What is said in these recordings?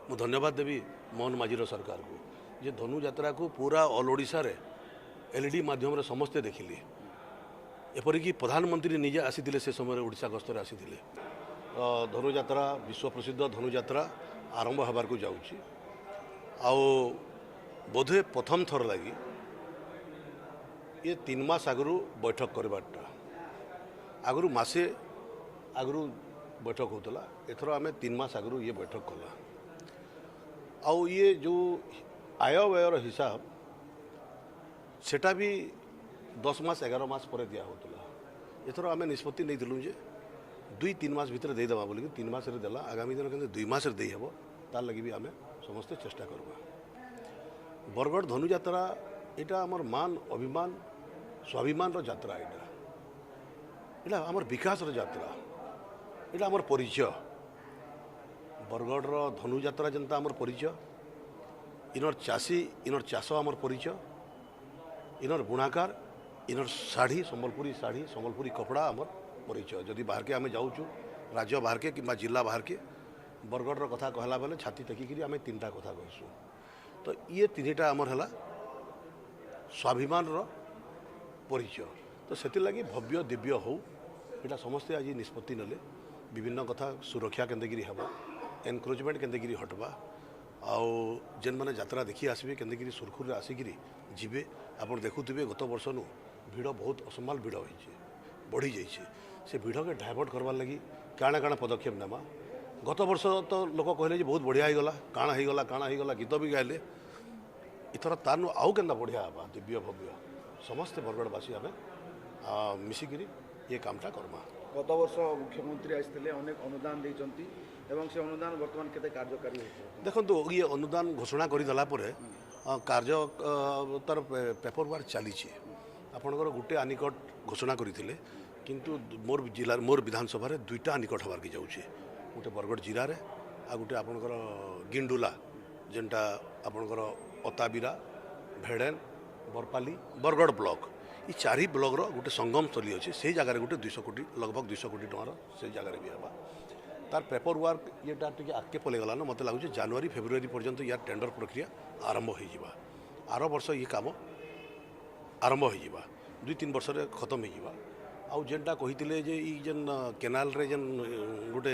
मु धन्यवाद देवी मोहन माझीर सरकार को जे धनु यात्रा को पूरा ऑल ओडिशा रे एलईडी माध्यम समस्ते देखिले एपरिकी प्रधानमंत्री निजे आसी से समय ओडिशा गस्तर आसी धनु यात्रा विश्व प्रसिद्ध धनु यात्रा आरंभ हबार को जाऊँगी आओ बोधे प्रथम थर लगी ये 3 मास आगु बैठक करवाटा आगु मासे आगु बैठक होता एथर आम 3 मास आगु ये बैठक कला आउ ये जो आय व्ययर हिसाब सेटा भी 10 मास 11 मास पर दिया होता एथर आम निष्पत्ति नहीं दिलु जे 2-3 मास भितर देदेवा बोलिक 3 मास देला आगामी दिन के 2 मास देहब तार लगी भी आम समस्ते चेष्टा करवा बरगढ़ धनु यात्रा यहाँ आमर मान अभिमान स्वाभिमान यात्रा यहाँ आमर विकास यात्रा यहाँ आमर परिचय बरगढ़ धनु यात्रा जनता आमर परिचय इनर चाषी इनर चाष आमर परिचय इनर बुणाकार इनर शाढ़ी संबलपुरी कपड़ा आमर परिचय जदि बाहर के आम जाऊँ राज्य बाहर के कि जिला बाहर के बरगढ़ कथा कहला बेले छाती टेकिकी आम 3टा कथा कहूँ तो ये 3टा आमर है स्वाभिमान परिचय तो से लगी भव्य दिव्य हो यहाँ समस्ते आज निष्पत्ति नेले विभिन्न कथा सुरक्षा केंद्रगिरी हम एनक्रोचमेंट केंद्रगिरी हटवा आउ जेन मैंने यात्रा देखी आसबे केंद्रगिरी सुरखुर आसिकी जीवे आप देखुवे गत वर्ष नु भिड़ बहुत असमाल भिड़ होती बढ़ी जाइए से भिड़ के डायवर्ट करवार लगी काଣା काଣା पदक्षेप नेमा गत वर्ष तो लोक कहले बहुत बढ़िया होगला काଣା होगला गीत भी गाइले इथर तार आउ के बढ़िया हाँ दिव्य भव्य समस्ते बरगढ़वासी आम मिसिकी ये कामटा करमा गत वर्ष मुख्यमंत्री आसते अनेक अनुदान देती से अनुदान बर्तमान केते कार्यकारी देखो ये अनुदान घोषणा करदेला कार्य तार पेपर वर्क चली आपणकर गोटे आनिकट घोषणा करते किंतु मोर जिला मोर विधानसभा 2टा आनिकट हबार के जाऊँचे गोटे बरगढ़ जिले में आ गोटे आपणकर गिंडुला जेनटा आपणकर अताबिरा भेड़ेन बरपाली बरगढ़ ब्लॉक ये 4 ब्लॉक गोटे संगम स्थली अच्छे से जगह गोटे 200 कोटी लगभग 200 कोटी टकर से जगह भी हवा तार पेपर वर्क ये आगे पलैगला ना मत लगुच जनवरी फेब्रुआरी पर्यंत यार टेंडर प्रक्रिया आरंभ हो आर वर्ष ये कम आरंभ हो 2-3 वर्ष खत्म हो आउ जेनटा कही जे जेन केनाल रे जेन गोटे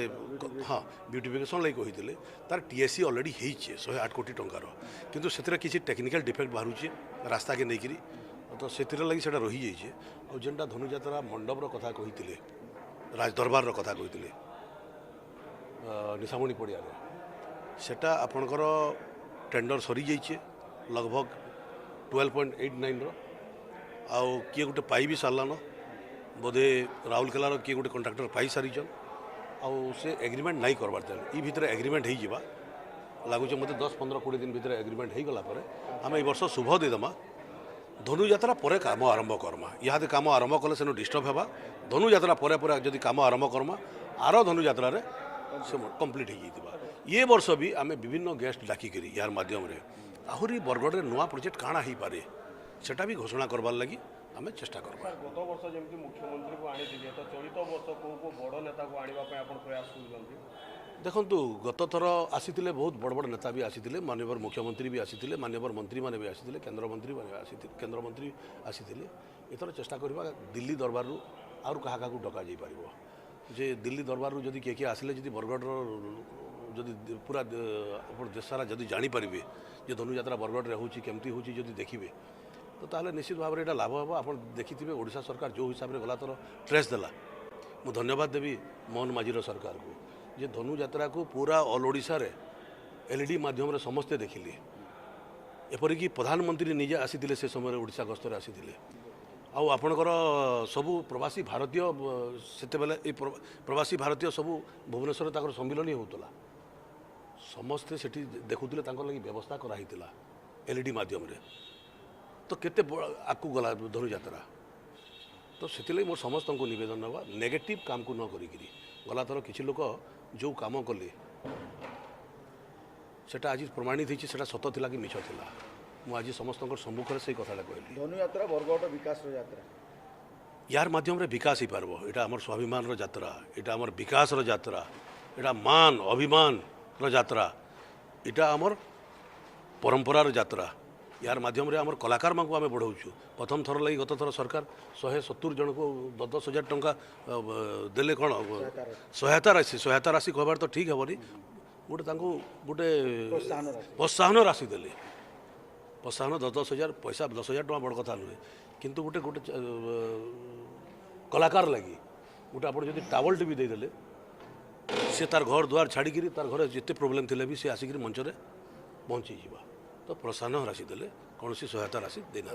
हाँ ब्यूटिफिकेशन लगे कही तार टीएससी ऑलरेडी होइछे 108 कोटी टंकार किंतु से किसी टेक्निकल डिफेक्ट बाहर रास्ता के नहीं तो से लगी से रही जाइए और जेनटा धनु यात्रा मंडपर कथा कही राजदरबार कथा कही निशामुणी पड़िया सेटा आपणकर टेंडर सरी जाइए लगभग 12.89 आउ किए गोटे पाई भी सारान बोधे राउरकेलार किए गोटे कंट्राक्टर पाई सारीचन आउ से एग्रीमेंट नहीं करवार ये भितर एग्रीमेंट हो लगुच मत 10-15-20 दिन भितर एग्रीमेंट हो गला आम ए वर्ष शुभ देदेमा धनु यात्रा पर काम आरंभ करमा यहाँ काम आरंभ कले सेनु डिस्टर्ब होगा धनु यात्रा पर जदि काम आरंभ करमा आर धनु यात्रा से कंप्लीट हो ये वर्ष भी आम विभिन्न गेस्ट डाकिकी यार मध्यम आहरी बरगढ़ नुआ प्रोजेक्ट काଣା हो पारे सेटा भी घोषणा करवार लगी आम चेष्टा करवा गत वर्ष जमी मुख्यमंत्री को आनी तो चलित वर्ष को बड़ नेता को आने प्रयास कर देखु गत थर आसी बहुत बड़ बड़ नेता भी आसी माननीय मुख्यमंत्री भी आसी माननीय मंत्री मैंने भी आसी केन्द्रमंत्री आसी एथर चेष्टा करवा दिल्ली दरबार आउ क्या डका जा पार जे दिल्ली दरबार जदि किए आसिले जदि बरगढ़ जदि पूरा देश सारा जदि जानीपारे जे धनु यात्रा बरगढ़ में होमती हो देखिए तो ताहले निश्चित भाव में यहाँ लाभ हम आप देखिए ओडिशा सरकार जो हिसाब से गला थर ट्रेस देला मु धन्यवाद देवी मोहन माझीर सरकार को जे धनु यात्रा को पूरा ऑल ओडिशा रे एलईडी माध्यम समस्ते देखिले एपरिकी प्रधानमंत्री निजे आसी से समय ओडिशा गस्तर आसी आउ आपणकर सबू प्रवासी भारतीय से प्रवासी भारतीय सबू भुवनेश्वर तक सम्मिलन होता समस्ते से देखुले लगी व्यवस्था कराई एलईडी माध्यम तो केते आकू गला धनु यात्रा तो से मोर समस्त को नवेदन ना नेगेटिव काम को न करी गला थर किसी लोक जो काम कले सेटा आज प्रमाणित होती से सत थिला कि मिछ थिला मु आज समस्त सम्मुखें से कथा कहली धनु यात्रा बरगढ़ विकास यात्रा यार माध्यम रे विकास ही पारबो एटा हमर स्वाभिमान यात्रा एटा हमर विकास यात्रा एटा मान अभिमान यात्रा इटा आमर परंपरार यात्रा यार माध्यम रे आमर कलाकार मानक आम बढ़ाऊँ प्रथम थर लगी गत थर सरकार 170 जन को 10,000 टंका देले कौन सहायता राशि कहबार तो ठीक हेनी गोटे गोटे प्रोत्साहन राशि देले प्रोत्साहन 10,000 पैसा 10,000 टका बड़ कथा नुहे किंतु गोटे गोटे कलाकार लगी गोटे आप टावल टी भी देदेले सी तार घर दुआर छाड़ी तार घर जिते प्रोब्लेम थे भी सी आसिक मंच में पहुँची तो प्रोत्साहन राशि देले कौन सहायता राशि देना।